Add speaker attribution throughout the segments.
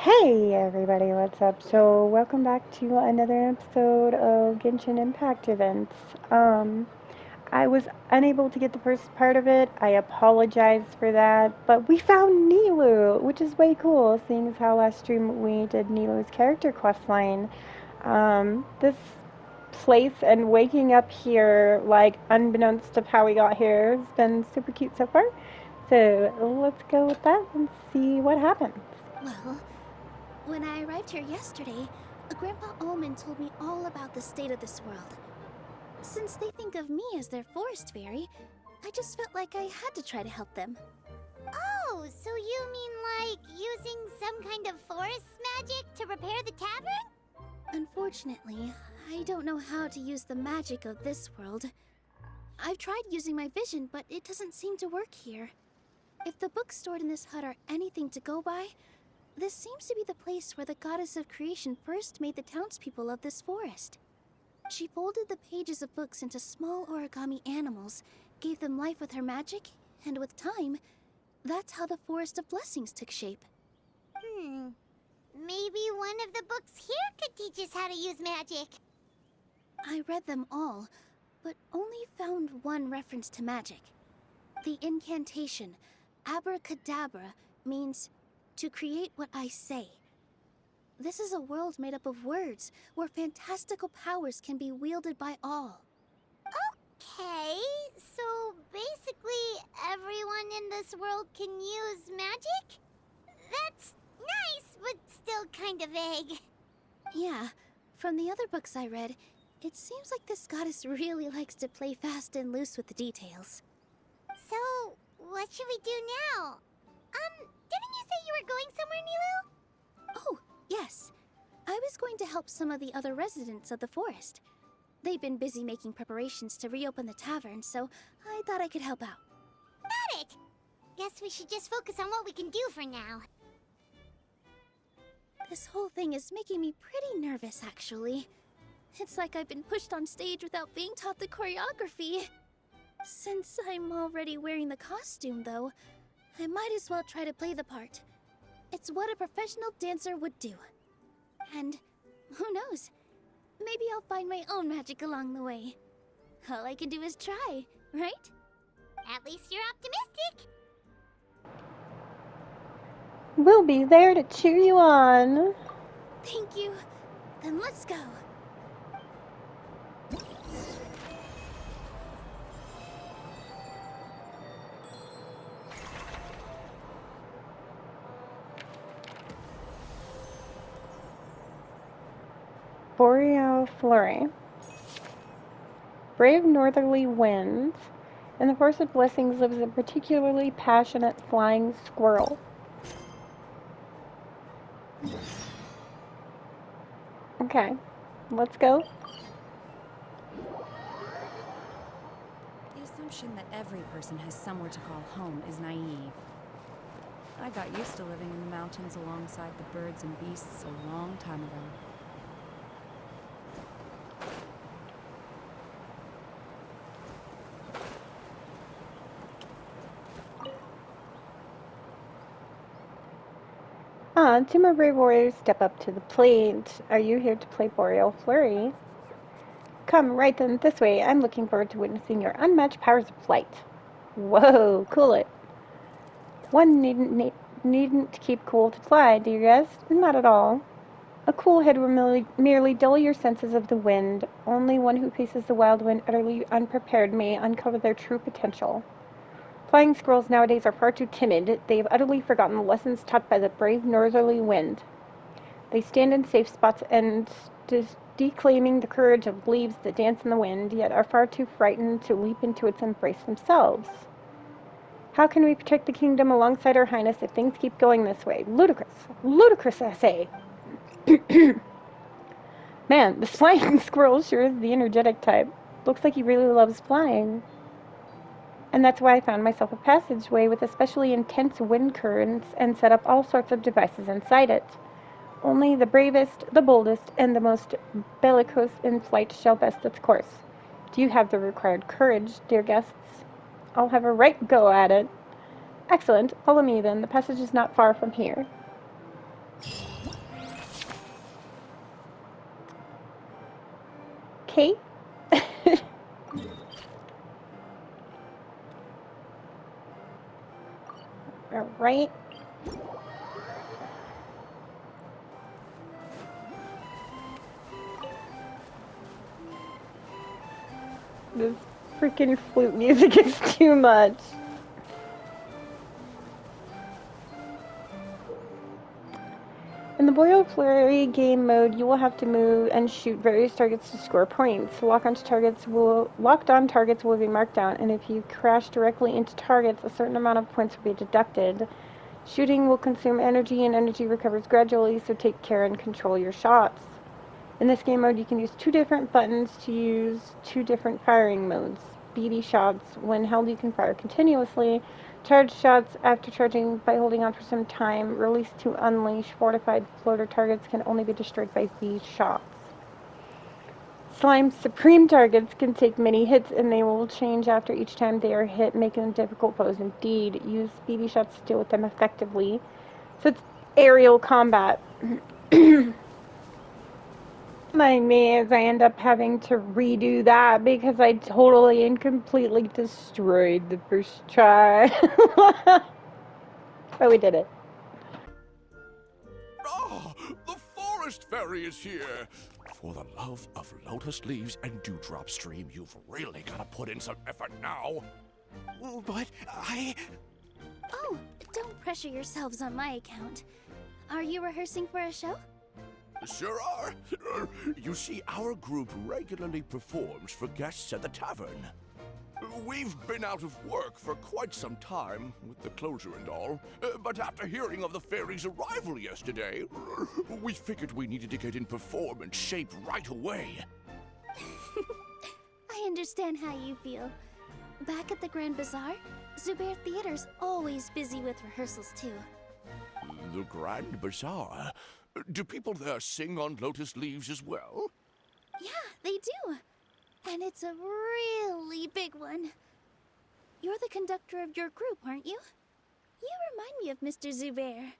Speaker 1: Hey everybody, what's up? So welcome back to another episode of Genshin Impact events. I was unable to get the first part of it. I apologize for that, but we found Nilu, which is way cool, seeing as how last stream we did Nilu's character quest line. This place and waking up here, like unbeknownst of how we got here, has been super cute so far. So let's go with that and see what happens.
Speaker 2: Well, when I arrived here yesterday, Grandpa Omen told me all about the state of this world. Since they think of me as their forest fairy, I just felt like I had to try to help them.
Speaker 3: Oh, so you mean like using some kind of forest magic to repair the tavern?
Speaker 2: Unfortunately, I don't know how to use the magic of this world. I've tried using my vision, but it doesn't seem to work here. If the books stored in this hut are anything to go by, this seems to be the place where the goddess of creation first made the townspeople of this forest. She folded the pages of books into small origami animals, gave them life with her magic, and with time, that's how the Forest of Blessings took shape.
Speaker 3: Maybe one of the books here could teach us how to use magic.
Speaker 2: I read them all, but only found one reference to magic. The incantation, abracadabra, means to create what I say. This is a world made up of words, where fantastical powers can be wielded by all.
Speaker 3: Okay, so basically everyone in this world can use magic? That's nice, but still kind of vague.
Speaker 2: Yeah, from the other books I read, it seems like this goddess really likes to play fast and loose with the details.
Speaker 3: So, what should we do now? Didn't you say you were going somewhere, Nilu?
Speaker 2: Oh, yes. I was going to help some of the other residents of the forest. They've been busy making preparations to reopen the tavern, so I thought I could help out.
Speaker 3: Got it! Guess we should just focus on what we can do for now.
Speaker 2: This whole thing is making me pretty nervous, actually. It's like I've been pushed on stage without being taught the choreography. Since I'm already wearing the costume, though, I might as well try to play the part. It's what a professional dancer would do. And who knows? Maybe I'll find my own magic along the way. All I can do is try, right?
Speaker 3: At least you're optimistic.
Speaker 1: We'll be there to cheer you on.
Speaker 2: Thank you. Then let's go.
Speaker 1: Boreal Flurry. Brave northerly winds. In the Forest of Blessings lives a particularly passionate flying squirrel. Okay, let's go.
Speaker 4: The assumption that every person has somewhere to call home is naive. I got used to living in the mountains alongside the birds and beasts a long time ago.
Speaker 1: Two more brave warriors step up to the plate. Are you here to play Boreal Flurry? Come right then this way. I'm looking forward to witnessing your unmatched powers of flight. Whoa, cool it. One needn't keep cool to fly, dear guest. Not at all. A cool head will merely dull your senses of the wind. Only one who faces the wild wind utterly unprepared may uncover their true potential. Flying squirrels nowadays are far too timid. They have utterly forgotten the lessons taught by the brave northerly wind. They stand in safe spots and declaiming the courage of leaves that dance in the wind, yet are far too frightened to leap into its embrace themselves. How can we protect the kingdom alongside our highness if things keep going this way? Ludicrous. Ludicrous, I say. Man, this flying squirrel sure is the energetic type. Looks like he really loves flying. And that's why I found myself a passageway with especially intense wind currents and set up all sorts of devices inside it. Only the bravest, the boldest, and the most bellicose in flight shall best its course. Do you have the required courage, dear guests? I'll have a right go at it. Excellent. Follow me then. The passage is not far from here. Okay. All right. This freaking flute music is too much. In the Boreal Flurry game mode, you will have to move and shoot various targets to score points. Locked on targets will be marked down, and if you crash directly into targets, a certain amount of points will be deducted. Shooting will consume energy, and energy recovers gradually, so take care and control your shots. In this game mode, you can use two different buttons to use two different firing modes. BD shots, when held you can fire continuously. Charge shots, after charging by holding on for some time. Release to unleash. Fortified floater targets can only be destroyed by these shots. Slime's supreme targets can take many hits, and they will change after each time they are hit, making them difficult foes indeed. Use BD shots to deal with them effectively. So it's aerial combat. Mind me as I end up having to redo that because I totally and completely destroyed the first try. But we did it.
Speaker 5: Oh, the forest fairy is here! For the love of lotus leaves and dewdrop stream, you've really gotta put in some effort now.
Speaker 6: But I...
Speaker 2: Oh, don't pressure yourselves on my account. Are you rehearsing for a show?
Speaker 5: Sure are. You see, our group regularly performs for guests at the tavern. We've been out of work for quite some time, with the closure and all, but after hearing of the fairy's arrival yesterday, we figured we needed to get in performance shape right away.
Speaker 2: I understand how you feel. Back at the Grand Bazaar, Zubair Theater's always busy with rehearsals too.
Speaker 5: The Grand Bazaar? Do people there sing on lotus leaves as well?
Speaker 2: Yeah, they do. And it's a really big one. You're the conductor of your group, aren't you? You remind me of Mr. Zubair.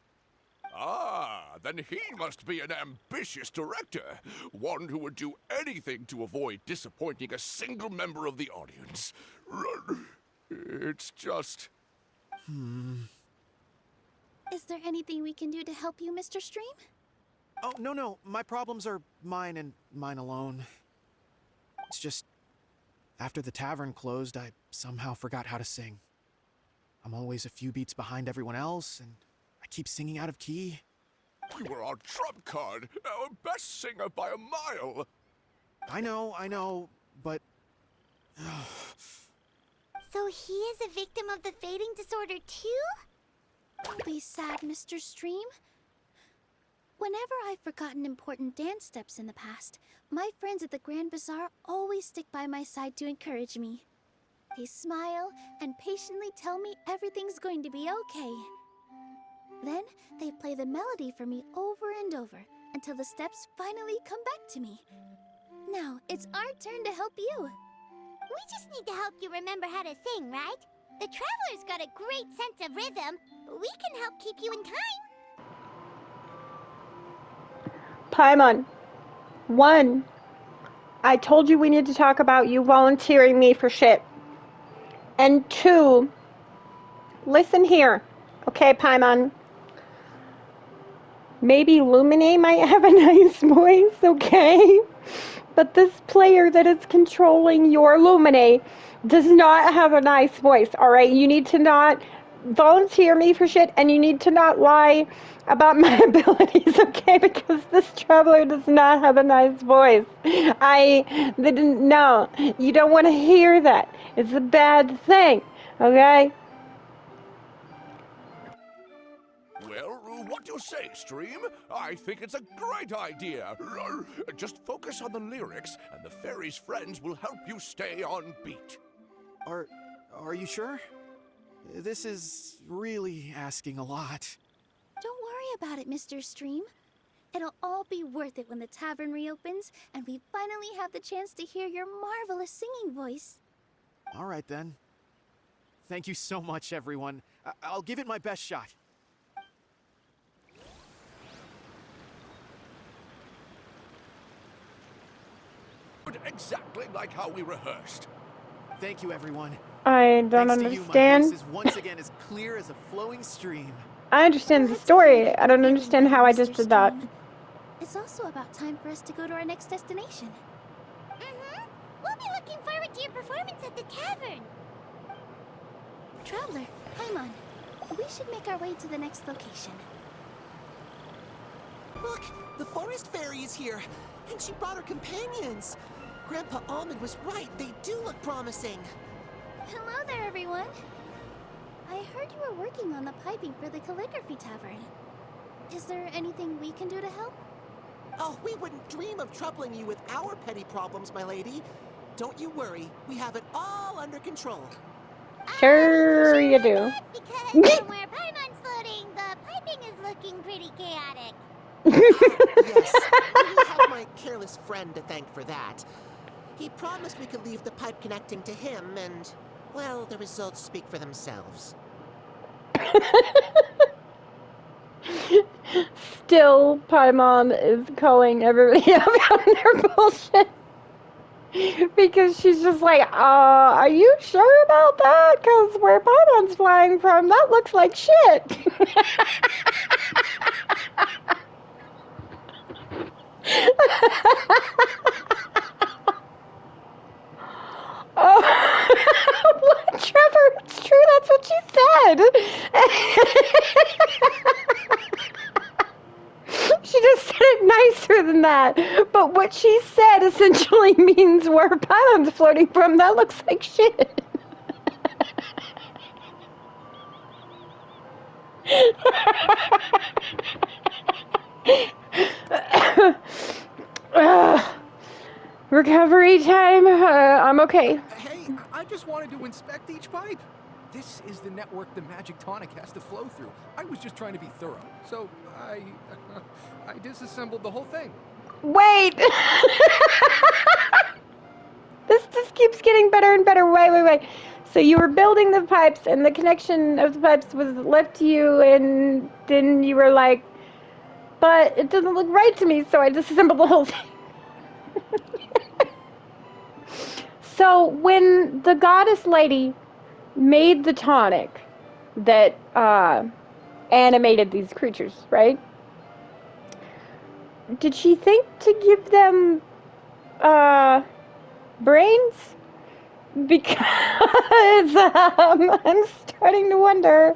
Speaker 5: Ah, then he must be an ambitious director. One who would do anything to avoid disappointing a single member of the audience. It's just...
Speaker 2: Is there anything we can do to help you, Mr. Stream?
Speaker 6: Oh, no. My problems are mine and mine alone. It's just... After the tavern closed, I somehow forgot how to sing. I'm always a few beats behind everyone else, and I keep singing out of key.
Speaker 5: You were our trump card, our best singer by a mile.
Speaker 6: I know, but...
Speaker 3: So he is a victim of the fading disorder too?
Speaker 2: Don't be sad, Mr. Stream. Whenever I've forgotten important dance steps in the past, my friends at the Grand Bazaar always stick by my side to encourage me. They smile and patiently tell me everything's going to be okay. Then they play the melody for me over and over until the steps finally come back to me. Now it's our turn to help you.
Speaker 3: We just need to help you remember how to sing, right? The Traveler's got a great sense of rhythm. We can help keep you in time.
Speaker 1: Paimon, 1, I told you we need to talk about you volunteering me for shit. And 2, listen here. Okay, Paimon. Maybe Lumine might have a nice voice, okay? But this player that is controlling your Lumine does not have a nice voice, alright? You need to not volunteer me for shit, and you need to not lie about my abilities, okay? Because this traveler does not have a nice voice. They didn't know. You don't want to hear that. It's a bad thing, okay?
Speaker 5: Well, what do you say, Stream? I think it's a great idea. Just focus on the lyrics, and the fairy's friends will help you stay on beat.
Speaker 6: Are you sure? This is really asking a lot.
Speaker 2: Don't worry about it, Mr. Stream. It'll all be worth it when the tavern reopens and we finally have the chance to hear your marvelous singing voice.
Speaker 6: All right, then. Thank you so much, everyone. I'll give it my best shot.
Speaker 5: went exactly like how we rehearsed.
Speaker 6: Thank you, everyone.
Speaker 1: I don't
Speaker 6: Thanks to you, my voice
Speaker 1: understand.
Speaker 6: is once again as clear as a flowing stream.
Speaker 1: I understand the
Speaker 2: Glad to hear
Speaker 1: story.
Speaker 2: that
Speaker 1: I
Speaker 2: you're
Speaker 1: don't
Speaker 2: feeling
Speaker 1: understand
Speaker 2: better,
Speaker 1: how I
Speaker 2: Mr.
Speaker 1: just did that.
Speaker 2: Stream. It's also about time for us to go to our next destination.
Speaker 3: Mm-hmm. We'll be looking forward to your performance at the tavern.
Speaker 2: Traveler, Paimon, we should make our way to the next location.
Speaker 7: Look, the forest fairy is here, and she brought her companions. Grandpa Almond was right, they do look promising.
Speaker 2: Hello there, everyone. I heard you were working on the piping for the calligraphy tavern. Is there anything we can do to help?
Speaker 7: Oh, we wouldn't dream of troubling you with our petty problems, my lady. Don't you worry, we have it all under control.
Speaker 1: Sure you
Speaker 3: would
Speaker 1: do.
Speaker 3: not, because from where Paimon's floating, the piping is looking pretty chaotic.
Speaker 7: Yes, you have my careless friend to thank for that. He promised we could leave the pipe connecting to him, and, well, the results speak for themselves.
Speaker 1: Still, Paimon is calling everybody out on their bullshit. Because she's just like, are you sure about that? Because where Paimon's flying from, that looks like shit. Oh, what, Trevor? It's true, that's what she said. She just said it nicer than that. But what she said essentially means where Pylon's floating from, that looks like shit. Recovery time. I'm okay.
Speaker 8: Hey, I just wanted to inspect each pipe. This is the network the magic tonic has to flow through. I was just trying to be thorough, so I disassembled the whole thing.
Speaker 1: Wait. This just keeps getting better and better. Wait. So you were building the pipes, and the connection of the pipes was left to you, and then you were like, but it doesn't look right to me, so I disassembled the whole thing. So when the goddess lady made the tonic that animated these creatures, right? Did she think to give them brains? Because I'm starting to wonder.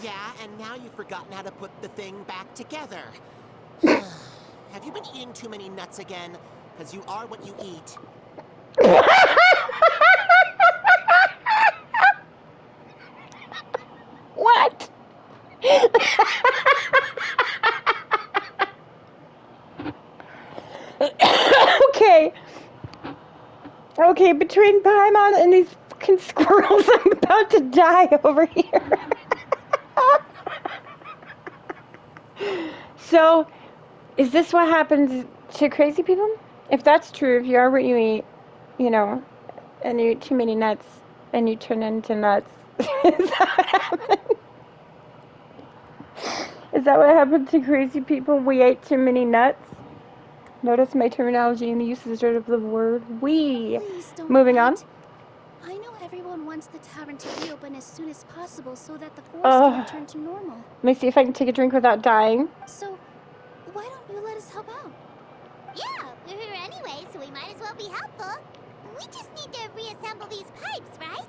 Speaker 7: Yeah, and now you've forgotten how to put the thing back together. Have you been eating too many nuts again? Because you are what you eat.
Speaker 1: What? Okay. Okay, between Paimon and these fucking squirrels, I'm about to die over here. So, is this what happens to crazy people? If that's true, if you are what you eat, and you eat too many nuts, and you turn into nuts, is that what happened? Is that what happened to crazy people? We ate too many nuts? Notice my terminology and the usage of the word we.
Speaker 2: Please don't
Speaker 1: Moving on.
Speaker 2: wait. I know everyone wants the tavern to reopen as soon as possible so that the forest
Speaker 1: Ugh.
Speaker 2: can return to normal.
Speaker 1: Let me see if I can take a drink without dying.
Speaker 2: So, why don't you let us help out?
Speaker 3: Yeah, we're here anyway, so we might as well be helpful. We just need to reassemble these pipes, right?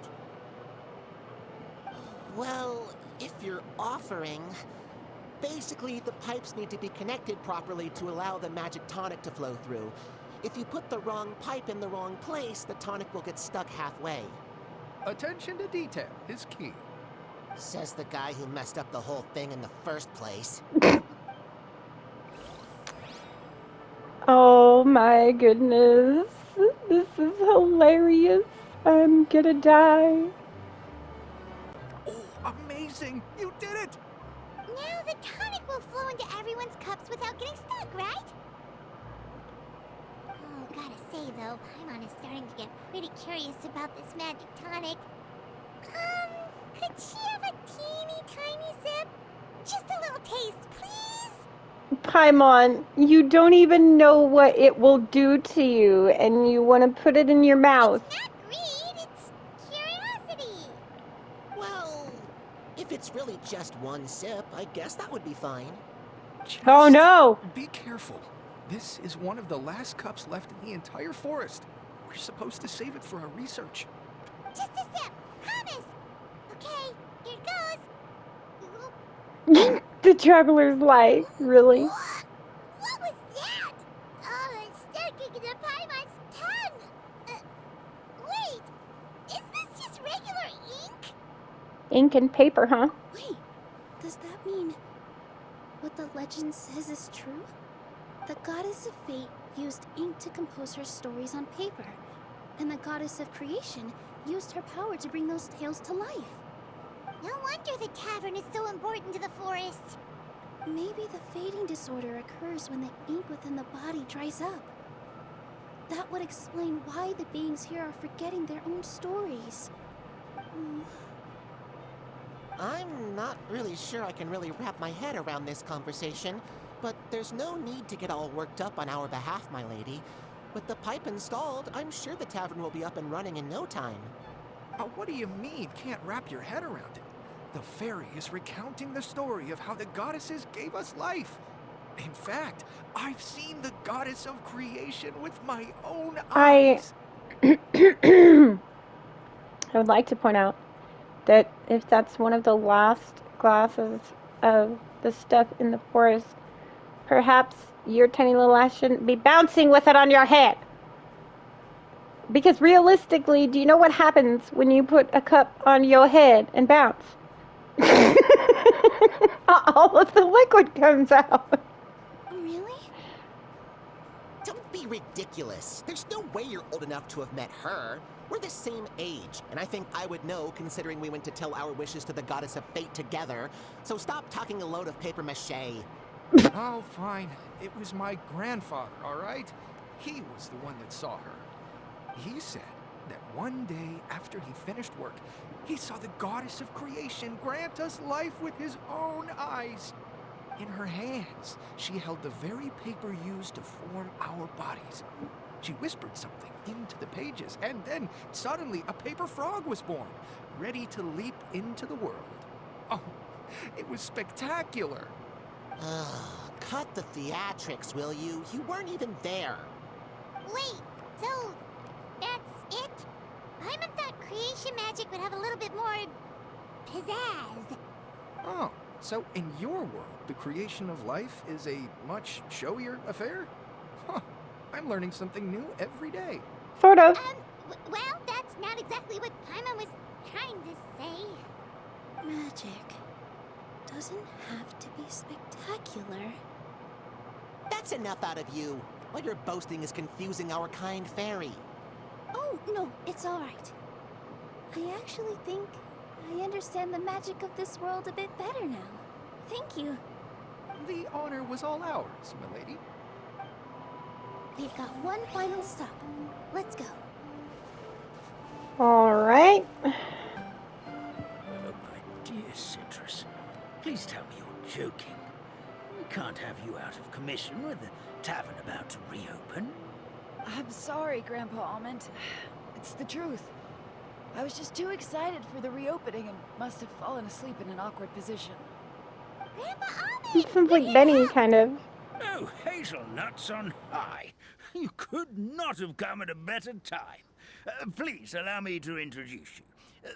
Speaker 7: Well, if you're offering... Basically, the pipes need to be connected properly to allow the magic tonic to flow through. If you put the wrong pipe in the wrong place, the tonic will get stuck halfway.
Speaker 8: Attention to detail is key.
Speaker 7: Says the guy who messed up the whole thing in the first place.
Speaker 1: Oh my goodness. This is hilarious. I'm gonna die.
Speaker 8: Oh, amazing! You did it!
Speaker 3: Now the tonic will flow into everyone's cups without getting stuck, right? Oh, gotta say though, Paimon is starting to get pretty curious about this magic tonic. Could she have a teeny tiny sip? Just a little taste, please?
Speaker 1: Paimon, you don't even know what it will do to you, and you want to put it in your mouth.
Speaker 3: It's not greed, it's curiosity.
Speaker 7: Well, if it's really just one sip, I guess that would be fine.
Speaker 1: Oh
Speaker 8: Just
Speaker 1: no!
Speaker 8: be careful. This is one of the last cups left in the entire forest. We're supposed to save it for our research.
Speaker 3: Just a sip, promise. Okay, here goes.
Speaker 1: The traveler's life, really?
Speaker 3: What was that? Oh, it's sticking to Paimon's tongue. Wait, is this just regular ink?
Speaker 1: Ink and paper, huh?
Speaker 2: Wait, does that mean what the legend says is true? The goddess of fate used ink to compose her stories on paper, and the goddess of creation used her power to bring those tales to life.
Speaker 3: No wonder the tavern is so important to the forest.
Speaker 2: Maybe the fading disorder occurs when the ink within the body dries up. That would explain why the beings here are forgetting their own stories.
Speaker 7: I'm not really sure I can really wrap my head around this conversation, but there's no need to get all worked up on our behalf, my lady. With the pipe installed, I'm sure the tavern will be up and running in no time.
Speaker 8: What do you mean, can't wrap your head around it? The fairy is recounting the story of how the goddesses gave us life. In fact, I've seen the goddess of creation with my own eyes.
Speaker 1: I would like to point out that if that's one of the last glasses of the stuff in the forest, perhaps your tiny little ass shouldn't be bouncing with it on your head. Because realistically, do you know what happens when you put a cup on your head and bounce? All of the liquid comes out.
Speaker 2: Really?
Speaker 7: Don't be ridiculous. There's no way you're old enough to have met her. We're the same age, and I think I would know considering we went to tell our wishes to the goddess of fate together. So stop talking a load of paper mache.
Speaker 8: Oh, fine. It was my grandfather, all right? He was the one that saw her. He said that one day after he finished work, he saw the goddess of creation grant us life with his own eyes. In her hands, she held the very paper used to form our bodies. She whispered something into the pages, and then suddenly a paper frog was born, ready to leap into the world. Oh, it was spectacular.
Speaker 7: Ugh, cut the theatrics, will you? You weren't even there.
Speaker 3: Wait, so that's it? Paimon thought creation magic would have a little bit more pizzazz.
Speaker 8: Oh, so in your world, the creation of life is a much showier affair? Huh, I'm learning something new every day.
Speaker 1: Sort of.
Speaker 3: Well, that's not exactly what Paimon was trying to say.
Speaker 2: Magic doesn't have to be spectacular.
Speaker 7: That's enough out of you. All your boasting is confusing our kind fairy.
Speaker 2: Oh, no, it's all right. I actually think I understand the magic of this world a bit better now. Thank you.
Speaker 8: The honor was all ours, milady.
Speaker 2: We've got one final stop. Let's go.
Speaker 1: All right.
Speaker 9: Oh, my dear Citrus, please tell me you're joking. We can't have you out of commission with the tavern about to reopen.
Speaker 10: I'm sorry, Grandpa Almond. It's the truth. I was just too excited for the reopening and must have fallen asleep in an awkward position.
Speaker 3: Grandpa
Speaker 1: He
Speaker 3: Almond!
Speaker 1: sounds like Benny, kind of.
Speaker 9: Oh, hazelnuts on high. You could not have come at a better time. Please allow me to introduce you.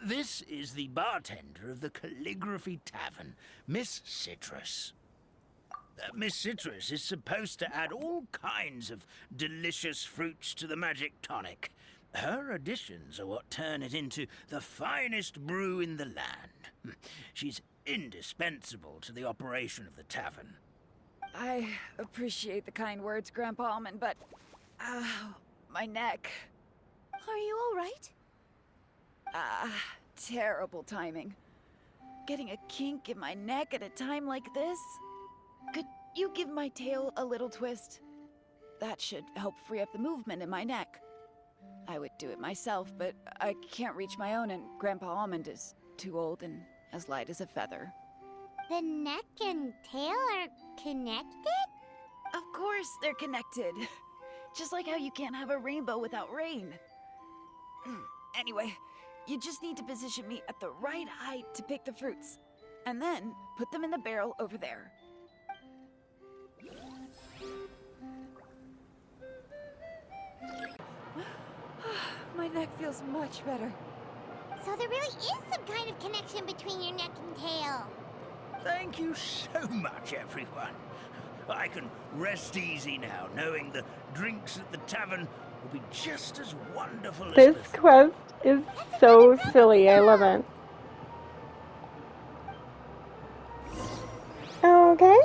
Speaker 9: This is the bartender of the Calligraphy Tavern, Miss Citrus. Miss Citrus is supposed to add all kinds of delicious fruits to the magic tonic. Her additions are what turn it into the finest brew in the land. She's indispensable to the operation of the tavern.
Speaker 10: I appreciate the kind words, Grandpa Almond, but... my neck.
Speaker 2: Are you all right?
Speaker 10: Terrible timing. Getting a kink in my neck at a time like this? Could you give my tail a little twist? That should help free up the movement in my neck. I would do it myself, but I can't reach my own, and Grandpa Almond is too old and as light as a feather.
Speaker 3: The neck and tail are connected?
Speaker 10: course they're connected. Just like how you can't have a rainbow without rain. Anyway, you just need to position me at the right height to pick the fruits. And then put them in the barrel over there. My neck feels much better.
Speaker 3: So there really is some kind of connection between your neck and tail.
Speaker 9: Thank you so much, everyone. I can rest easy now, knowing the drinks at the tavern will be just as wonderful as
Speaker 1: This
Speaker 9: before.
Speaker 1: quest is so silly. I love it. Okay.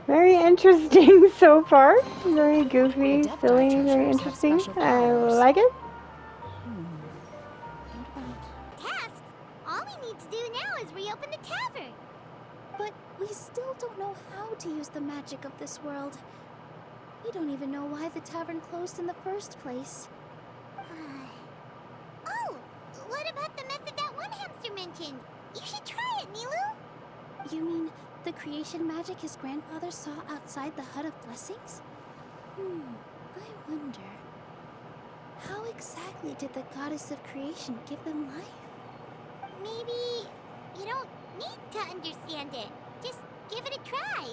Speaker 1: Very interesting so far. Very goofy,
Speaker 4: Adepti
Speaker 1: silly, very
Speaker 4: treasures have
Speaker 1: interesting.
Speaker 4: special
Speaker 1: I
Speaker 4: powers.
Speaker 1: like it.
Speaker 4: What about...
Speaker 3: Tasks? All we need to do now is reopen the tavern.
Speaker 2: But we still don't know how to use the magic of this world. We don't even know why the tavern closed in the first place.
Speaker 3: Oh, what about the method that one hamster mentioned? You should try it, Nilu.
Speaker 2: You mean the creation magic his grandfather saw outside the Hut of Blessings? I wonder. How exactly did the goddess of creation give them life?
Speaker 3: Maybe you don't need to understand it. Just give it a try.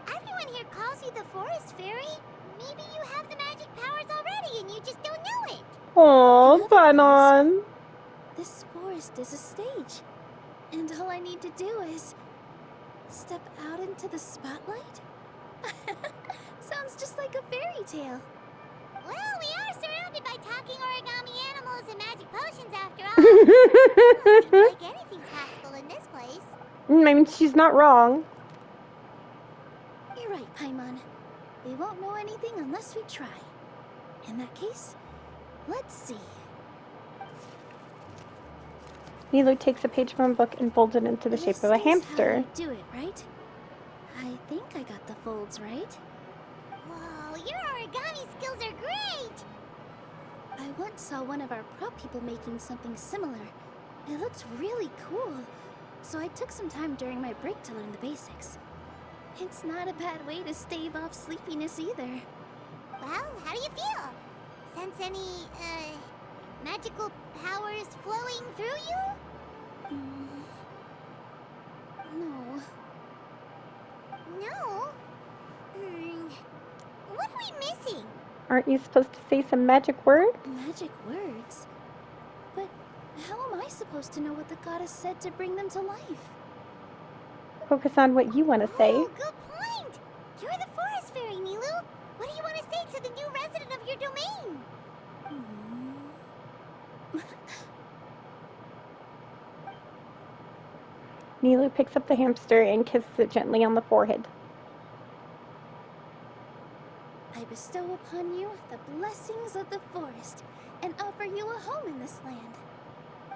Speaker 3: Everyone here calls you the Forest Fairy. Maybe you have the magic powers already and you just don't know it.
Speaker 1: Aw,
Speaker 2: In other
Speaker 1: Banon.
Speaker 2: words, this forest is a stage. And all I need to do is step out into the spotlight? Sounds just like a fairy tale.
Speaker 3: Well, we are surrounded by talking origami animals and magic potions after all. Seems like anything's possible in this place.
Speaker 1: I mean, she's not wrong.
Speaker 2: You're right, Paimon. We won't know anything unless we try. In that case, let's see.
Speaker 1: Nilu takes a page from a book and folds it into the shape of a
Speaker 2: This is
Speaker 1: hamster.
Speaker 2: how you do it, right? I think I got the folds right.
Speaker 3: Whoa, your origami skills are great!
Speaker 2: I once saw one of our prop people making something similar. It looked really cool, so I took some time during my break to learn the basics. It's not a bad way to stave off sleepiness either.
Speaker 3: Well, how do you feel? Sense any, magical powers flowing through you?
Speaker 2: No.
Speaker 3: No? What are we missing?
Speaker 1: Aren't you supposed to say some magic word?
Speaker 2: Magic words? But how am I supposed to know what the goddess said to bring them to life?
Speaker 1: Focus on what you want to say.
Speaker 3: Oh, good point! You're the Forest Fairy, Nilu! What do you want to say to the new resident of your domain?
Speaker 1: Nilu picks up the hamster and kisses it gently on the forehead.
Speaker 2: I bestow upon you the blessings of the forest and offer you a home in this land.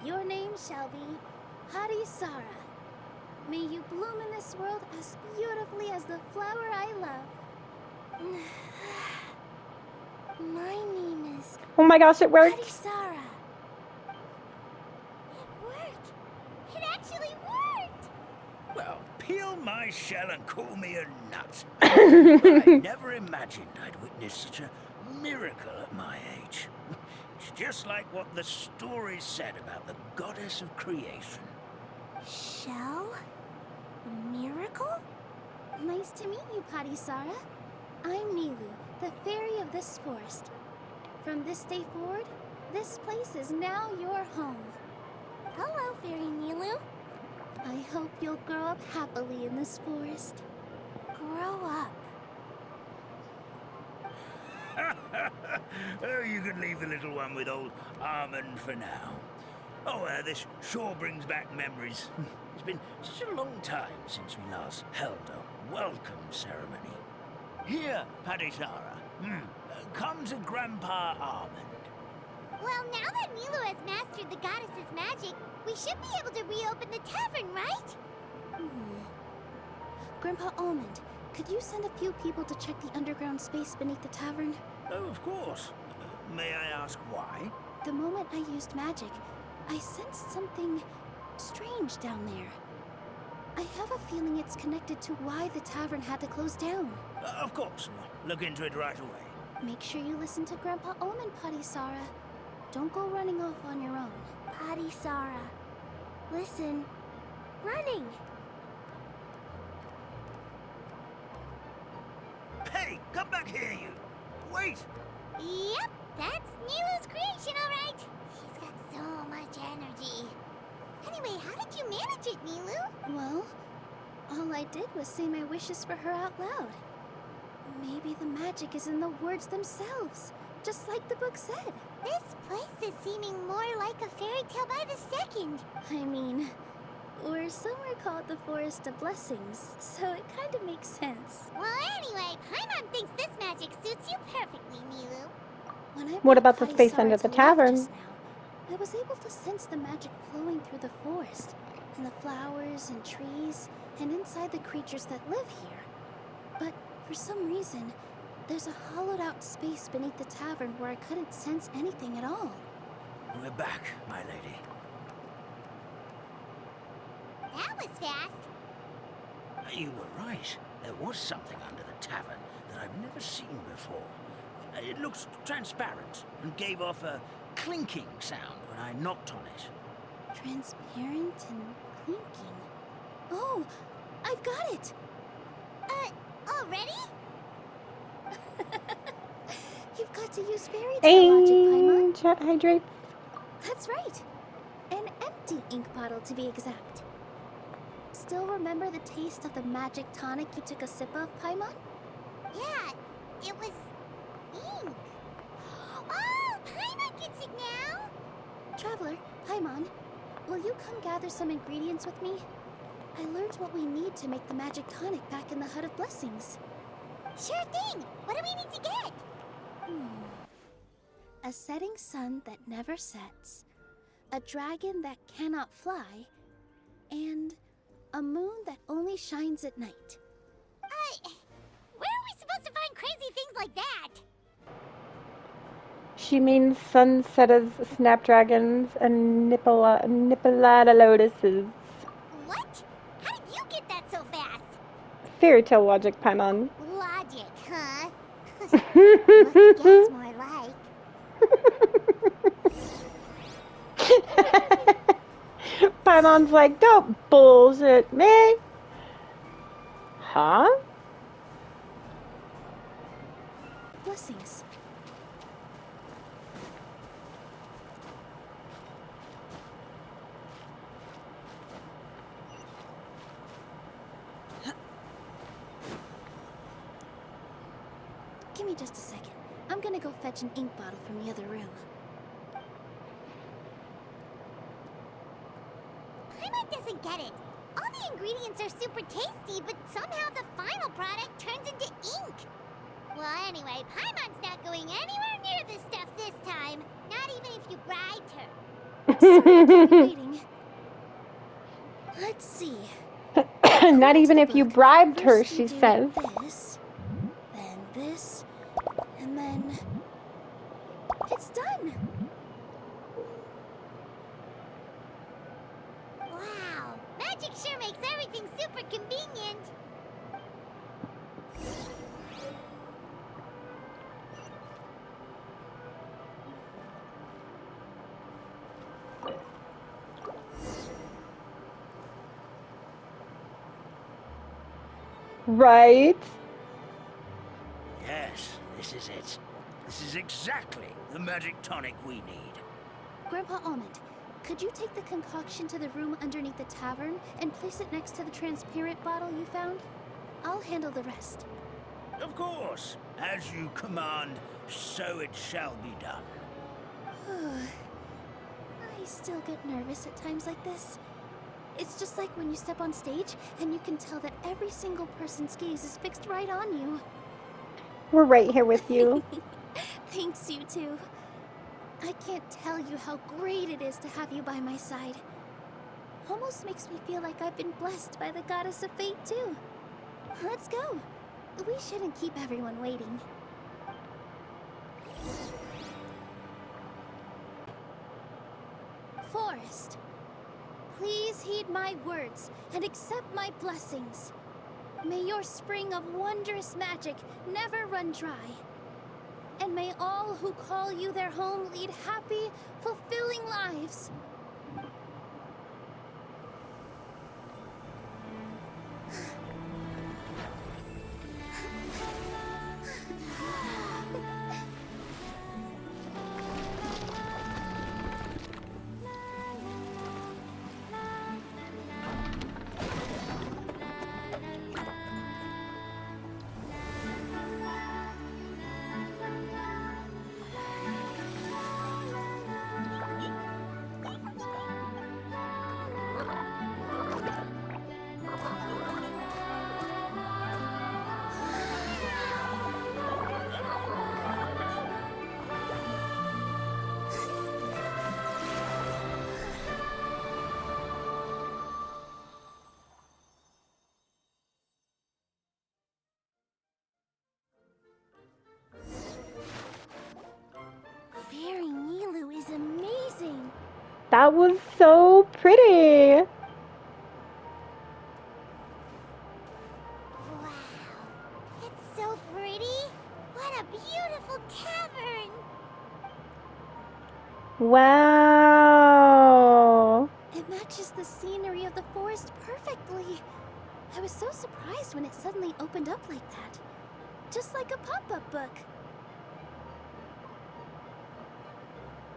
Speaker 2: Your name shall be Harisara. May you bloom in this world as beautifully as the flower I love.
Speaker 3: My name is
Speaker 1: Oh my gosh, it worked!
Speaker 2: Harisara.
Speaker 3: It worked! It actually worked!
Speaker 9: Well, peel my shell and call me a nut. I never imagined I'd witness such a miracle at my age. It's just like what the stories said about the goddess of creation.
Speaker 3: Shell? Miracle?
Speaker 2: Nice to meet you, Harisara. I'm Nilu, the fairy of this forest. From this day forward, this place is now your home.
Speaker 3: Hello, Fairy Nilu.
Speaker 2: I hope you'll grow up happily in this forest.
Speaker 3: Grow up.
Speaker 9: Oh, you can leave the little one with old Armand for now. Oh, this sure brings back memories. It's been such a long time since we last held a welcome ceremony. Here, Padisara. Come to Grandpa Armand.
Speaker 3: Well, now that Nilu has mastered the goddess's magic, we should be able to reopen the tavern, right?
Speaker 2: Grandpa Almond, could you send a few people to check the underground space beneath the tavern?
Speaker 9: Oh, of course. May I ask why?
Speaker 2: The moment I used magic, I sensed something strange down there. I have a feeling it's connected to why the tavern had to close down.
Speaker 9: Of course. Look into it right away.
Speaker 2: Make sure you listen to Grandpa Omen, Potty Sara. Don't go running off on your own.
Speaker 3: Potty Sara. Listen. Running!
Speaker 9: Hey, come back here, you! Wait!
Speaker 3: Yep, that's Nilu's creation, alright. She's got so much energy. Anyway, how did you manage it, Nilu?
Speaker 2: Well, all I did was say my wishes for her out loud. Maybe the magic is in the words themselves, just like the book said.
Speaker 3: This place is seeming more like a fairy tale by the second.
Speaker 2: I mean, we're somewhere called the Forest of Blessings, so it kind of makes sense.
Speaker 3: Well, anyway, Paimon thinks this magic suits you perfectly, Nilu.
Speaker 2: When I
Speaker 1: What
Speaker 2: brought
Speaker 1: about the
Speaker 2: Potty
Speaker 1: space
Speaker 2: Sara
Speaker 1: under
Speaker 2: to
Speaker 1: the
Speaker 2: life
Speaker 1: tavern?
Speaker 2: just now, I was able to sense the magic flowing through the forest, and the flowers and trees, and inside the creatures that live here. But for some reason, there's a hollowed-out space beneath the tavern where I couldn't sense anything at all.
Speaker 9: We're back, my lady.
Speaker 3: That was fast.
Speaker 9: You were right. There was something under the tavern that I've never seen before. It looked transparent and gave off a clinking sound when I knocked on it.
Speaker 2: Transparent and clinking. Oh, I've got it!
Speaker 3: Already?
Speaker 2: You've got to use fairy tale logic, Paimon.
Speaker 1: Ancient hydrate.
Speaker 2: That's right. An empty ink bottle, to be exact. Still remember the taste of the magic tonic you took a sip of, Paimon?
Speaker 3: Yeah, it was ink. Oh, Paimon gets it now.
Speaker 2: Traveler, Paimon, will you come gather some ingredients with me? I learned what we need to make the magic tonic back in the Hut of Blessings.
Speaker 3: Sure thing. What do we need to get?
Speaker 2: A setting sun that never sets, a dragon that cannot fly, and a moon that only shines at night.
Speaker 3: Where are we supposed to find crazy things like that?
Speaker 1: She means sunsetters, snapdragons, and nippolata lotuses.
Speaker 3: What? How did you get that so fast?
Speaker 1: Fairy tale logic, Paimon.
Speaker 3: Logic, huh? Well, guess more like.
Speaker 1: Paimon's like, don't bullshit me. Huh?
Speaker 2: Blessings. Give me just a second. I'm gonna go fetch an ink bottle from the other room.
Speaker 3: Paimon doesn't get it. All the ingredients are super tasty, but somehow the final product turns into ink. Well, anyway, Paimon's not going anywhere near this stuff this time. Not even if you bribed her.
Speaker 2: Sorry to keep you waiting. Let's see.
Speaker 1: Not even if you bribed her,
Speaker 2: First
Speaker 1: she
Speaker 2: you do
Speaker 1: says.
Speaker 2: this, then this, and then it's done.
Speaker 3: Wow, magic sure makes everything super convenient.
Speaker 1: Right?
Speaker 9: Yes, this is it. This is exactly the magic tonic we need.
Speaker 2: Grandpa Almond, could you take the concoction to the room underneath the tavern and place it next to the transparent bottle you found? I'll handle the rest.
Speaker 9: Of course. As you command, so it shall be done.
Speaker 2: I still get nervous at times like this. It's just like when you step on stage and you can tell that every single person's gaze is fixed right on you.
Speaker 1: We're right here with you.
Speaker 2: Thanks, you two. I can't tell you how great it is to have you by my side. Almost makes me feel like I've been blessed by the goddess of fate, too. Let's go. We shouldn't keep everyone waiting. Forest, please heed my words and accept my blessings. May your spring of wondrous magic never run dry. And may all who call you their home lead happy, fulfilling lives. Fairy Nilu is amazing.
Speaker 1: That was so pretty.
Speaker 3: Wow. It's so pretty. What a beautiful tavern.
Speaker 1: Wow.
Speaker 2: It matches the scenery of the forest perfectly. I was so surprised when it suddenly opened up like that. Just like a pop-up book.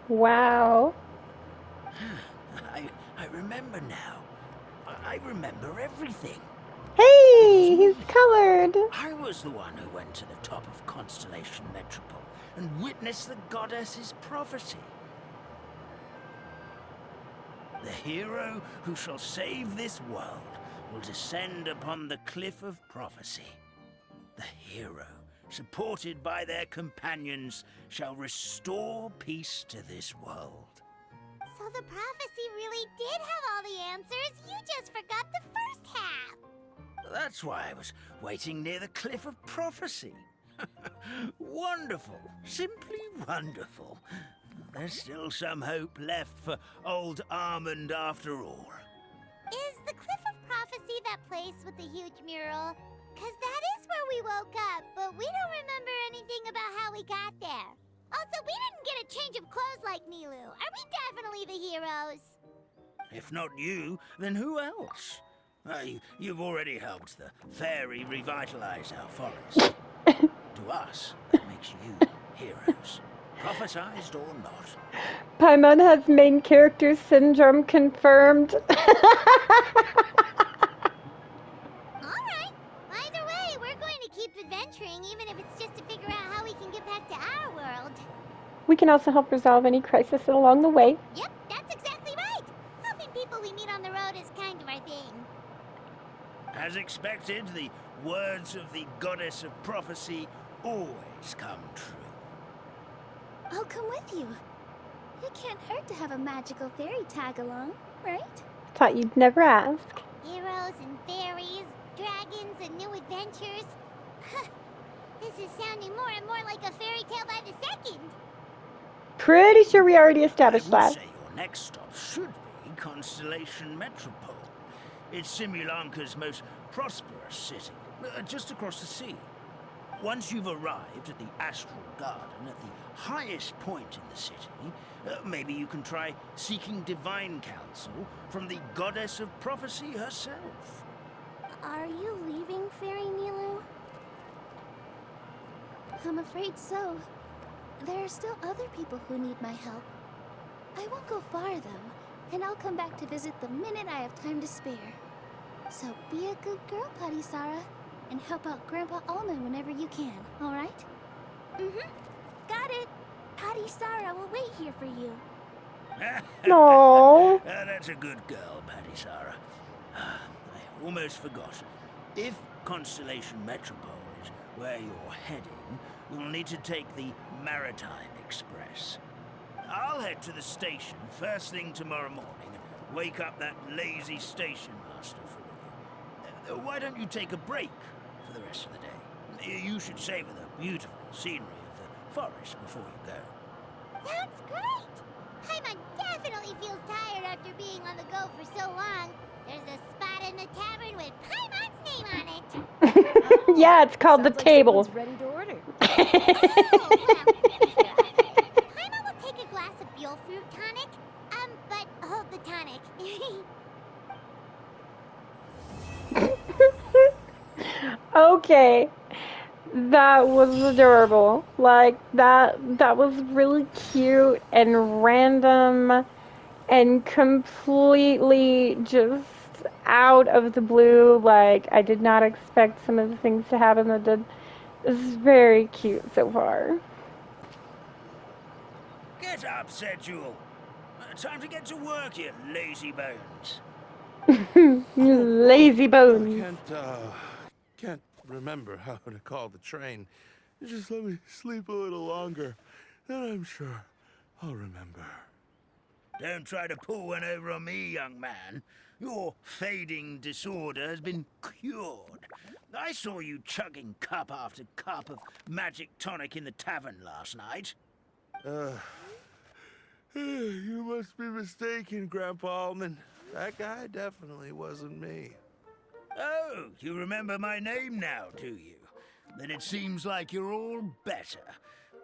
Speaker 1: Wow.
Speaker 9: I remember now. I remember everything.
Speaker 1: Hey, he's colored.
Speaker 9: I was the one who went to the top of Constellation Metropole and witnessed the goddess's prophecy. The hero who shall save this world will descend upon the cliff of prophecy. The hero, supported by their companions, shall restore peace to this world.
Speaker 3: So the prophecy really did have all the answers. You just forgot the first half.
Speaker 9: That's why I was waiting near the cliff of prophecy. Wonderful. Simply wonderful. There's still some hope left for old Armand after all.
Speaker 3: Is the Cliff of Prophecy that place with the huge mural? 'Cause that is where we woke up, but we don't remember anything about how we got there. Also, we didn't get a change of clothes like Nilu. Are we definitely the heroes?
Speaker 9: If not you, then who else? You've already helped the fairy revitalize our forest. To us, that makes you heroes. Prophesized or not.
Speaker 1: Paimon has main character syndrome confirmed.
Speaker 3: Alright. Either way, we're going to keep adventuring, even if it's just to figure out how we can get back to our world.
Speaker 1: We can also help resolve any crisis along the way.
Speaker 3: Yep, that's exactly right. Helping people we meet on the road is kind of our thing.
Speaker 9: As expected, the words of the goddess of prophecy always come true.
Speaker 2: I'll come with you. It can't hurt to have a magical fairy tag along, right?
Speaker 1: Thought you'd never ask.
Speaker 3: Heroes and fairies, dragons and new adventures. This is sounding more and more like a fairy tale by the second.
Speaker 1: Pretty sure we already established
Speaker 9: I would
Speaker 1: that.
Speaker 9: say your next stop should be Constellation Metropole. It's Simulanka's most prosperous city, just across the sea. Once you've arrived at the Astral Garden at the highest point in the city, maybe you can try seeking divine counsel from the goddess of prophecy herself.
Speaker 2: Are you leaving, Fairy Nilu? I'm afraid so. There are still other people who need my help. I won't go far, though, and I'll come back to visit the minute I have time to spare. So be a good girl, Patisara, and help out Grandpa Alman whenever you can, all right? Mm-hmm. Got it. Patisara will wait here for you.
Speaker 1: No.
Speaker 9: That's a good girl, Patisara. I almost forgot. If Constellation Metropole is where you're heading, you'll need to take the Maritime Express. I'll head to the station first thing tomorrow morning and wake up that lazy station master for you. Why don't you take a break for the rest of the day? You should savor the beautiful scenery of the forest before you go.
Speaker 3: That's great! Paimon definitely feels tired after being on the go for so long, there's a spot in the tavern with Paimon's name on it.
Speaker 1: Yeah, it's called the
Speaker 10: Sounds like
Speaker 1: table.
Speaker 10: someone's ready to order.
Speaker 3: Oh, well, here, I'll get it. Paimon will take a glass of Buell fruit tonic. But hold the tonic.
Speaker 1: Okay. That was adorable. Like that was really cute and random and completely just out of the blue. Like I did not expect some of the things to happen that did. This is very cute so far.
Speaker 9: Get up, said Jewel. Time to get to work, you lazy bones.
Speaker 1: You lazy
Speaker 11: I
Speaker 1: bones.
Speaker 11: can't remember how to call the train. Just let me sleep a little longer, then I'm sure I'll remember.
Speaker 9: Don't try to pull one over on me, young man. Your fading disorder has been cured. I saw you chugging cup after cup of magic tonic in the tavern last night.
Speaker 11: You must be mistaken, Grandpa Allman. That guy definitely wasn't me.
Speaker 9: Oh, you remember my name now, do you? Then it seems like you're all better.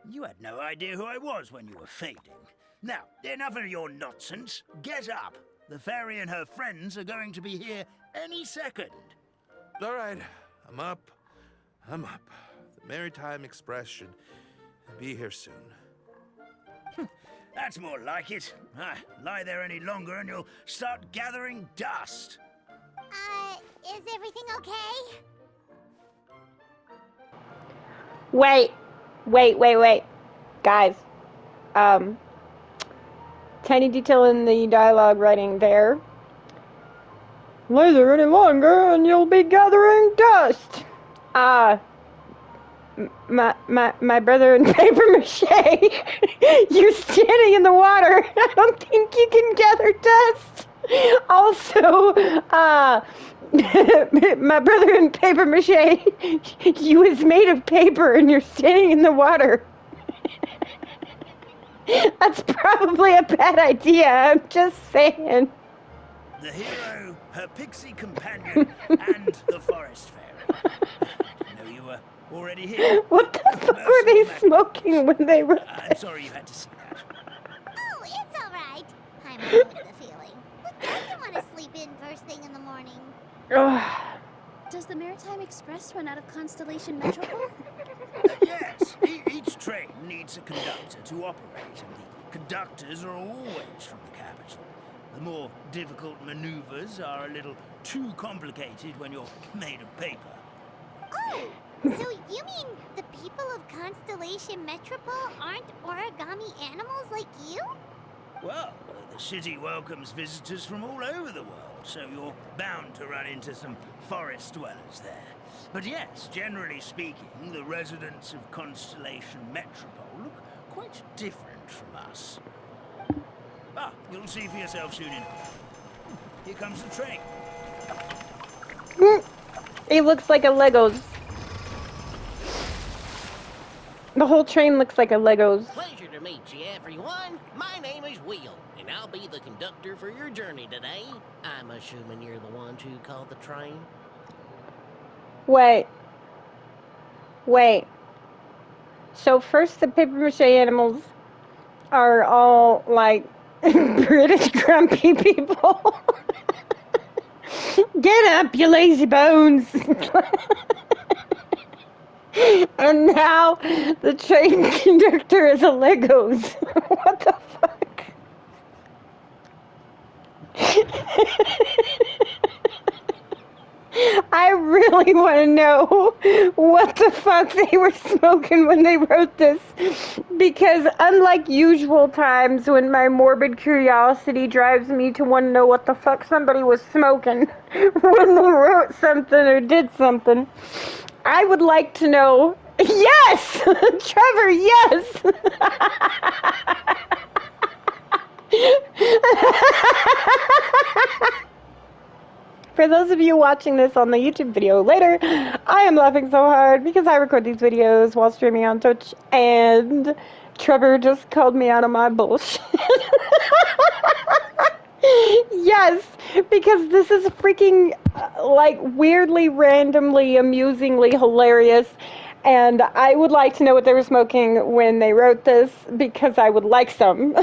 Speaker 9: You had no idea who I was when you were fading. Now, enough of your nonsense. Get up. The fairy and her friends are going to be here any second.
Speaker 11: All right, I'm up. The Maritime Express should be here soon.
Speaker 9: That's more like it. Lie there any longer and you'll start gathering dust.
Speaker 3: Is everything okay?
Speaker 1: Wait. Guys, tiny detail in the dialogue writing there. Lay there any longer and you'll be gathering dust. My brother in paper mache. You're standing in the water. I don't think you can gather dust. Also, my brother in paper mache. You is made of paper and you're standing in the water. That's probably a bad idea. I'm just saying.
Speaker 9: The hero, her pixie companion, and the forest fairy. I didn't know you were already here.
Speaker 1: What the fuck were they smoking when they were?
Speaker 9: I'm sorry you had to see that.
Speaker 3: Oh, it's all right. Paimon knows the feeling. Who doesn't want to sleep in first thing in the morning?
Speaker 2: Does the Maritime Express run out of Constellation Metropole?
Speaker 9: Yes, each train needs a conductor to operate, and the conductors are always from the capital. The more difficult maneuvers are a little too complicated when you're made of paper.
Speaker 3: Oh, so you mean the people of Constellation Metropole aren't origami animals like you?
Speaker 9: Well, the city welcomes visitors from all over the world, so you're bound to run into some forest dwellers there. But yes, generally speaking, the residents of Constellation Metropole look quite different from us. You'll see for yourself soon enough. Here comes the train.
Speaker 1: It looks like a Legos. The whole train looks like a Legos.
Speaker 12: Pleasure to meet you, everyone. My name is Will, and I'll be the conductor for your journey today. I'm assuming you're the ones who called the train.
Speaker 1: Wait. So first the paper mache animals are all like British grumpy people. Get up, you lazy bones. And now the train conductor is a Legos. What the fuck? I really want to know what the fuck they were smoking when they wrote this. Because unlike usual times when my morbid curiosity drives me to want to know what the fuck somebody was smoking when they wrote something or did something, I would like to know. Yes! Trevor, yes! For those of you watching this on the YouTube video later, I am laughing so hard because I record these videos while streaming on Twitch, and Trevor just called me out of my bullshit. Yes, because this is freaking like weirdly, randomly, amusingly hilarious. And I would like to know what they were smoking when they wrote this because I would like some.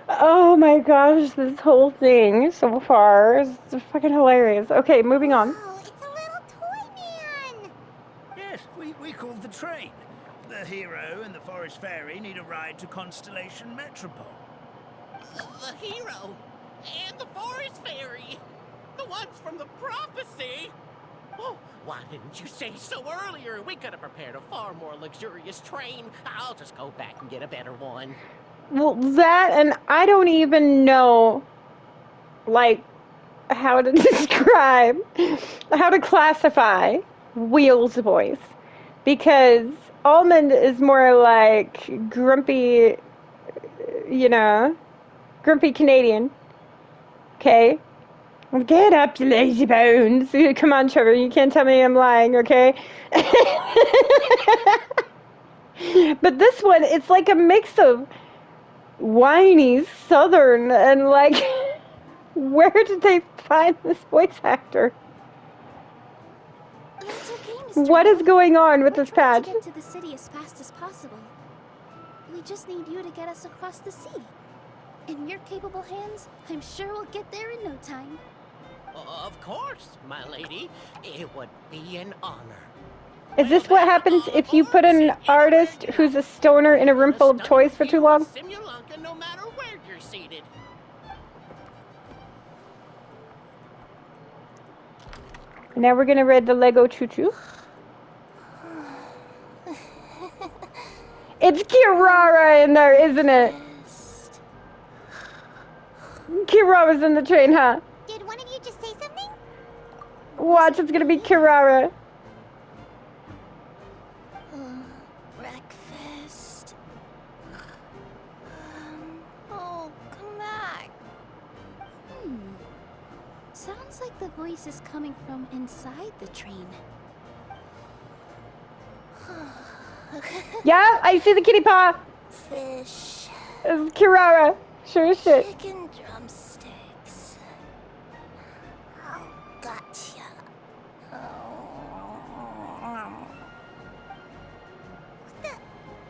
Speaker 1: Oh my gosh, this whole thing so far is fucking hilarious. Okay, moving on.
Speaker 3: Whoa, it's a little toy man!
Speaker 9: Yes, we called the train. The hero and the forest fairy need a ride to Constellation Metropole.
Speaker 12: The hero and the forest fairy, the ones from the prophecy. Oh, why didn't you say so earlier? We could have prepared a far more luxurious train. I'll just go back and get a better one.
Speaker 1: Well, that and I don't even know, like, how to describe, how to classify Wheel's voice. Because Almond is more like grumpy, you know, grumpy Canadian. Okay? Get up, you lazy bones. Come on, Trevor, you can't tell me I'm lying, okay? But this one, it's like a mix of whiny, southern, and like, where did they find this voice actor?
Speaker 2: That's okay, Mr.
Speaker 1: What is
Speaker 2: Wheel.
Speaker 1: going on with
Speaker 2: We're
Speaker 1: this
Speaker 2: trying
Speaker 1: patch?
Speaker 2: to get to the city as fast as possible. We just need you to get us across the sea. In your capable hands, I'm sure we'll get there in no time.
Speaker 12: Of course, my lady. It would be an honor.
Speaker 1: Is this what happens if you put an artist who's a stoner in a room full of toys for too long?
Speaker 12: Simulanka, no matter where you're seated.
Speaker 1: Now we're gonna read the Lego Choo Choo. It's Kirara in there, isn't it? Kirara's in the train, huh?
Speaker 3: Did one of you just say something?
Speaker 1: Watch, it's gonna be Kirara.
Speaker 2: Breakfast. Oh, come back. Sounds like the voice is coming from inside the train.
Speaker 1: Yeah, I see the kitty paw.
Speaker 2: Fish.
Speaker 1: It's Kirara. Sure as shit.
Speaker 2: Chicken drumsticks. Oh, gotcha.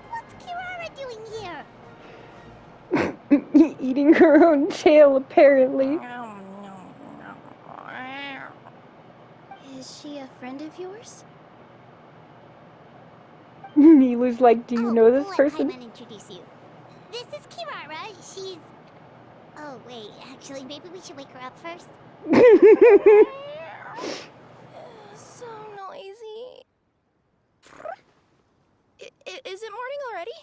Speaker 3: What's Kirara doing here?
Speaker 1: Eating her own tail, apparently.
Speaker 2: Is she a friend of yours?
Speaker 1: Nilu's like, do you know this
Speaker 3: Let
Speaker 1: person?
Speaker 3: Paimon introduce you. This is Kirara. She's... Oh, wait. Actually, maybe we should wake her up first.
Speaker 2: So noisy. Is it morning already?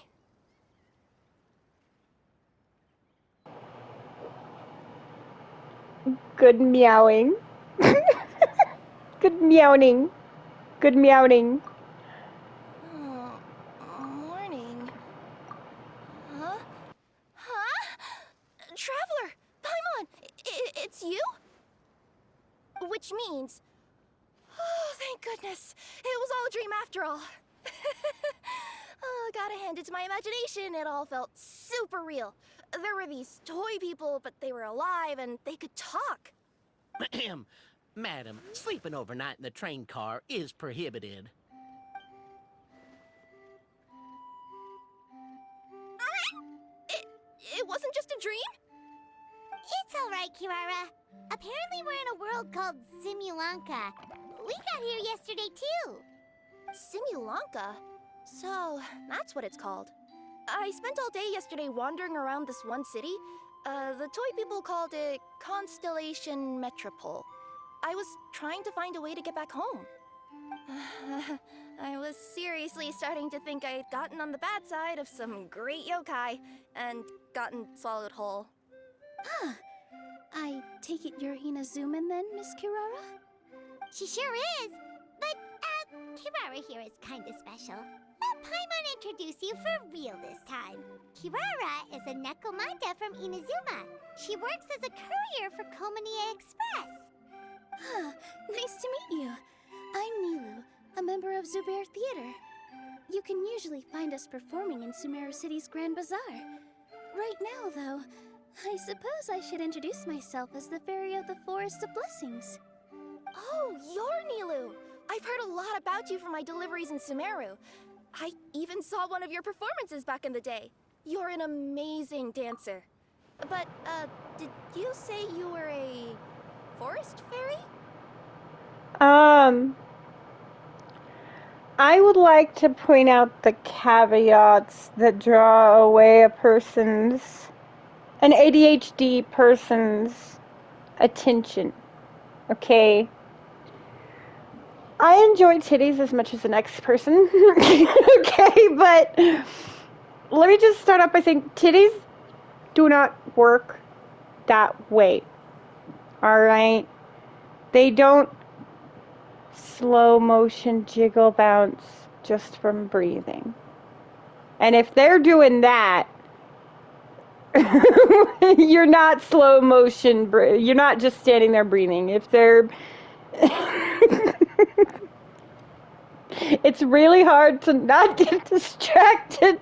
Speaker 1: Good meowing. Good meowing. Good meowing.
Speaker 2: Morning. Huh? Huh? Traveler! Paimon! It's you? Which means... Oh, thank goodness. It was all a dream after all. Oh, gotta hand it to my imagination. It all felt super real. There were these toy people, but they were alive and they could talk.
Speaker 12: Madam, sleeping overnight in the train car is prohibited.
Speaker 2: It wasn't just a dream?
Speaker 3: It's all right, Kirara. Apparently we're in a world called Simulanka. We got here yesterday, too.
Speaker 2: Simulanka? So, that's what it's called. I spent all day yesterday wandering around this one city. The toy people called it Constellation Metropole. I was trying to find a way to get back home. I was seriously starting to think I had gotten on the bad side of some great yokai and gotten swallowed whole. I take it you're Inazuman then, Miss Kirara?
Speaker 3: She sure is. But, Kirara here is kind of special. Let Paimon introduce you for real this time. Kirara is a Nekomanda from Inazuma. She works as a courier for Komanie Express.
Speaker 2: Nice to meet you. I'm Nilu, a member of Zubair Theater. You can usually find us performing in Sumeru City's Grand Bazaar. Right now, though, I suppose I should introduce myself as the Fairy of the Forest of Blessings.
Speaker 13: Oh, you're Nilu! I've heard a lot about you from my deliveries in Sumeru. I even saw one of your performances back in the day. You're an amazing dancer. But, did you say you were a forest fairy?
Speaker 1: I would like to point out the caveats that draw away an ADHD person's attention. Okay? I enjoy titties as much as the next person. Okay, but let me just start off by saying titties do not work that way. Alright? They don't slow motion jiggle bounce just from breathing. And if they're doing that, you're not slow motion, you're not just standing there breathing. If they're it's really hard to not get distracted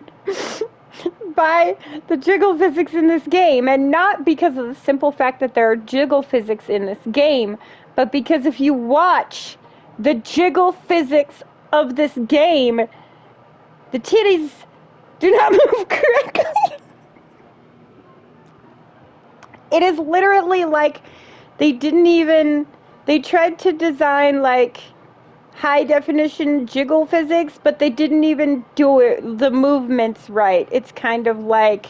Speaker 1: by the jiggle physics in this game, and not because of the simple fact that there are jiggle physics in this game, but because if you watch the jiggle physics of this game, the titties do not move correctly. It is literally like they tried to design like high definition jiggle physics, but they didn't even do the movements right. It's kind of like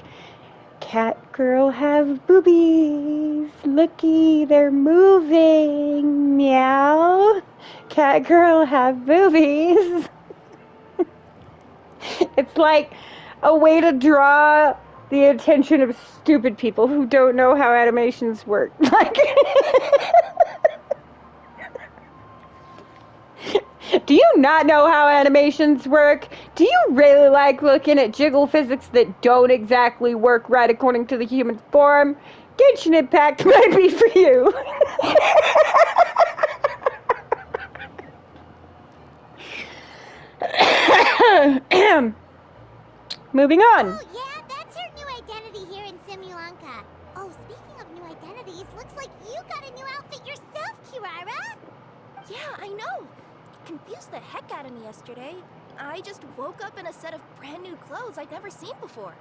Speaker 1: cat girl have boobies. Looky, they're moving. Meow. Cat girl have boobies. It's like a way to draw the attention of stupid people who don't know how animations work. Like, do you not know how animations work? Do you really like looking at jiggle physics that don't exactly work right according to the human form? Genshin Impact might be for you. Moving on.
Speaker 3: Oh, yeah, that's her new identity here in Simulanka. Oh, speaking of new identities, looks like you got a new outfit yourself, Kirara.
Speaker 13: Yeah, I know. It confused the heck out of me yesterday. I just woke up in a set of brand new clothes I'd never seen before.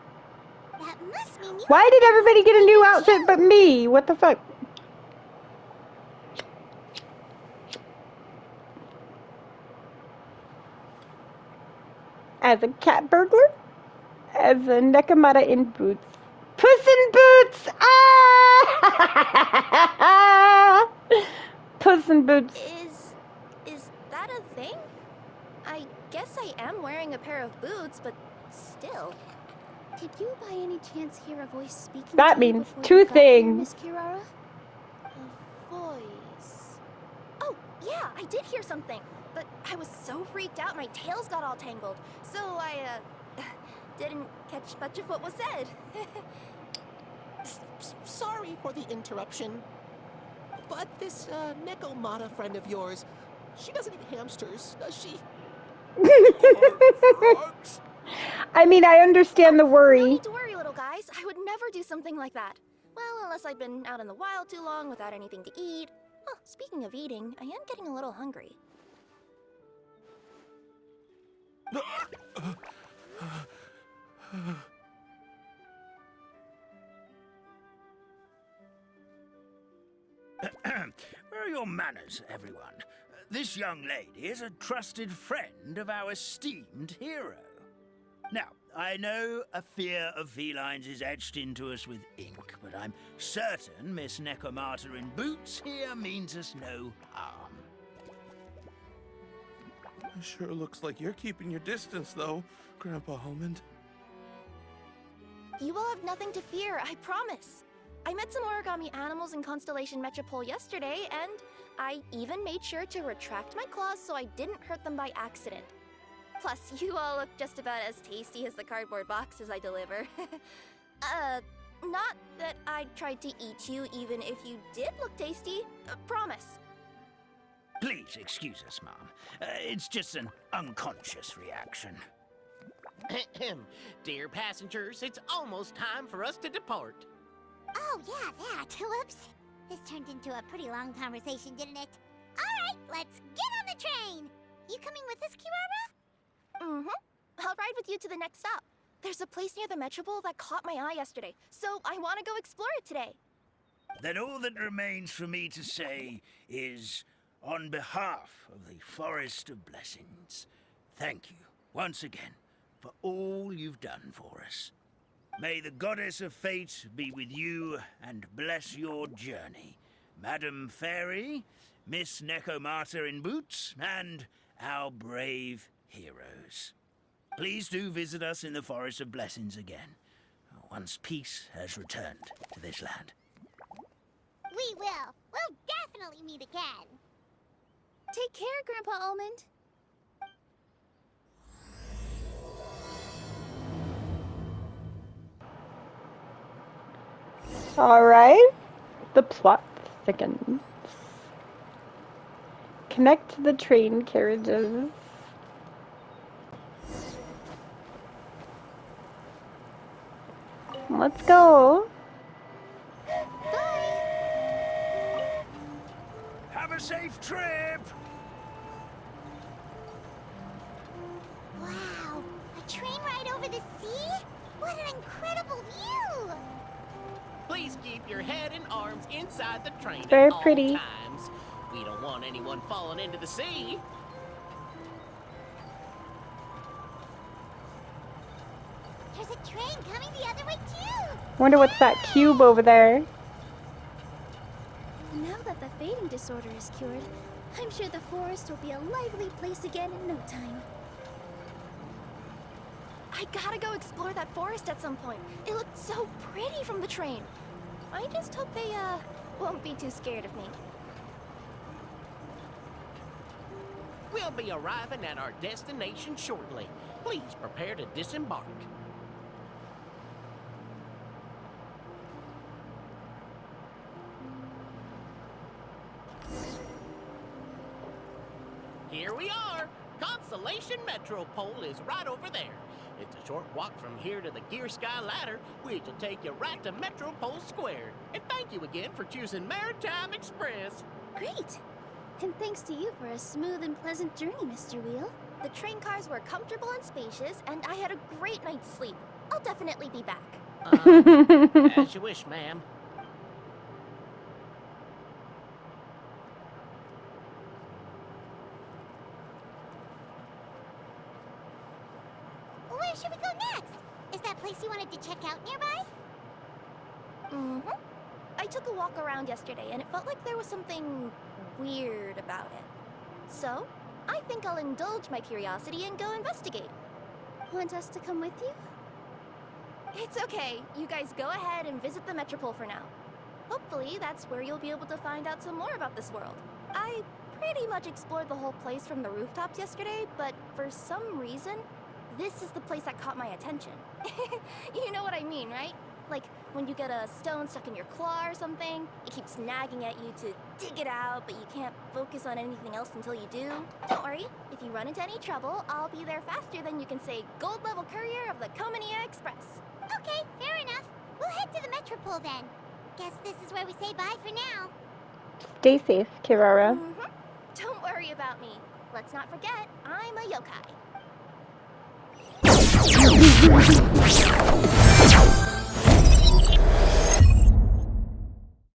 Speaker 3: That must mean you.
Speaker 1: Why did everybody get a new outfit but me? What the fuck? As a cat burglar? As a Nekomata in boots. Puss in Boots! Ah! Puss in Boots.
Speaker 13: Is that a thing? I guess I am wearing a pair of boots, but still.
Speaker 2: Did you by any chance hear a voice speaking
Speaker 1: That
Speaker 2: to you
Speaker 1: means
Speaker 2: before
Speaker 1: two
Speaker 2: you got here,
Speaker 1: things.
Speaker 2: Miss Kirara?
Speaker 13: A voice. Oh, yeah, I did hear something. But I was so freaked out, my tails got all tangled. So I, didn't catch much of what was said.
Speaker 7: Sorry for the interruption. But this, Nekomata friend of yours, she doesn't eat hamsters, does she?
Speaker 1: I mean, I understand the
Speaker 13: No
Speaker 1: worry.
Speaker 13: need to worry, little guys. I would never do something like that. Well, unless I've been out in the wild too long without anything to eat. Oh, speaking of eating, I am getting a little hungry.
Speaker 9: Where are your manners, everyone? This young lady is a trusted friend of our esteemed hero. Now, I know a fear of felines is etched into us with ink, but I'm certain Miss Nekomata in boots here means us no harm.
Speaker 11: It sure looks like you're keeping your distance, though, Grandpa Almond.
Speaker 13: You will have nothing to fear, I promise. I met some origami animals in Constellation Metropole yesterday, and I even made sure to retract my claws so I didn't hurt them by accident. Plus, you all look just about as tasty as the cardboard boxes I deliver. Not that I tried to eat you even if you did look tasty. Promise.
Speaker 9: Please excuse us, Mom. It's just an unconscious reaction.
Speaker 12: Dear passengers, it's almost time for us to depart.
Speaker 3: Oh, yeah, that. Whoops. This turned into a pretty long conversation, didn't it? Alright, let's get on the train! You coming with us, Kirara?
Speaker 13: Mm-hmm. I'll ride with you to the next stop. There's a place near the Metropole that caught my eye yesterday, so I want to go explore it today.
Speaker 9: Then all that remains for me to say is, on behalf of the Forest of Blessings, thank you once again for all you've done for us. May the Goddess of Fate be with you and bless your journey, Madam Fairy, Miss Necomata in boots, and our brave heroes. Please do visit us in the Forest of Blessings again, once peace has returned to this land.
Speaker 3: We will. We'll definitely meet again.
Speaker 13: Take care, Grandpa Almond.
Speaker 1: Alright. The plot thickens. Connect the train carriages. Let's go.
Speaker 9: Have a safe trip!
Speaker 3: Wow, a train ride over the sea? What an incredible view!
Speaker 12: Please keep your head and arms inside the train
Speaker 1: It's very
Speaker 12: at all
Speaker 1: pretty.
Speaker 12: times. We don't want anyone falling into the sea.
Speaker 3: There's a train coming the other way too!
Speaker 1: Wonder what's that cube over there.
Speaker 2: Now that the fading disorder is cured, I'm sure the forest will be a lively place again in no time.
Speaker 13: I gotta go explore that forest at some point. It looked so pretty from the train. I just hope they, won't be too scared of me.
Speaker 12: We'll be arriving at our destination shortly. Please prepare to disembark. Here we are! Constellation Metropole is right over there. It's a short walk from here to the Gear Sky Ladder, which will take you right to Metropole Square. And thank you again for choosing Maritime Express.
Speaker 2: Great! And thanks to you for a smooth and pleasant journey, Mr. Wheel.
Speaker 13: The train cars were comfortable and spacious, and I had a great night's sleep. I'll definitely be back.
Speaker 12: As you wish, ma'am.
Speaker 3: Where should we go next? Is that place you wanted to check out nearby?
Speaker 13: Mm-hmm. I took a walk around yesterday, and it felt like there was something weird about it. So, I think I'll indulge my curiosity and go investigate.
Speaker 2: Want us to come with you?
Speaker 13: It's okay. You guys go ahead and visit the Metropole for now. Hopefully, that's where you'll be able to find out some more about this world. I pretty much explored the whole place from the rooftops yesterday, but for some reason, this is the place that caught my attention. You know what I mean, right? Like, when you get a stone stuck in your claw or something, it keeps nagging at you to dig it out, but you can't focus on anything else until you do. Don't worry, if you run into any trouble, I'll be there faster than you can say gold level courier of the Comania Express.
Speaker 3: Okay, fair enough. We'll head to the Metropole then. Guess this is where we say bye for now.
Speaker 1: Stay safe, Kirara.
Speaker 13: Mm-hmm. Don't worry about me. Let's not forget, I'm a yokai.